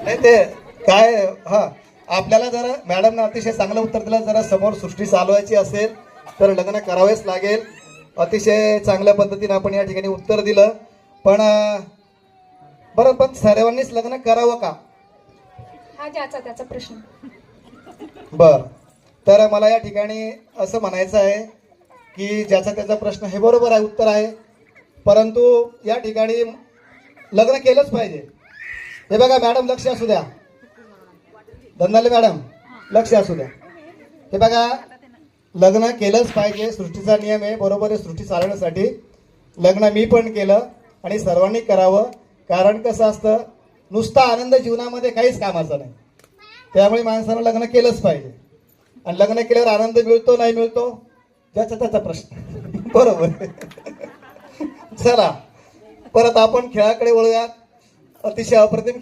नाही ते काय, हा आपल्याला जर मॅडमनं अतिशय चांगलं उत्तर दिलं, जरा समोर सृष्टी चालवायची असेल तर लग्न करावेच लागेल. अतिशय चांगल्या पद्धतीने आपण या ठिकाणी उत्तर दिलं. पण बरं, पण सर्वांनीच लग्न करावं का? हा ज्याचा त्याचा प्रश्न. बर, तर मला या ठिकाणी असं म्हणायचं आहे की ज्याचा त्याचा प्रश्न हे बरोबर आहे, उत्तर आहे. परंतु या ठिकाणी लग्न केलंच पाहिजे. हे बघा मॅडम, लक्ष असू द्या. धंदाले मॅडम, लक्ष असू द्या. हे बघा, लग्न केलंच पाहिजे, सृष्टीचा नियम आहे, बरोबर आहे. सृष्टी चालवण्यासाठी लग्न मी पण केलं आणि सर्वांनी करावं. कारण कसं असतं, नुसता आनंद जीवनामध्ये काहीच कामाचा नाही. त्यामुळे माणसानं लग्न केलंच पाहिजे. आणि लग्न केल्यावर आनंद मिळतो नाही मिळतो ज्याचा त्याचा प्रश्न. बरोबर. चला परत आपण खेळाकडे वळूयात. अतिशय अप्रतिम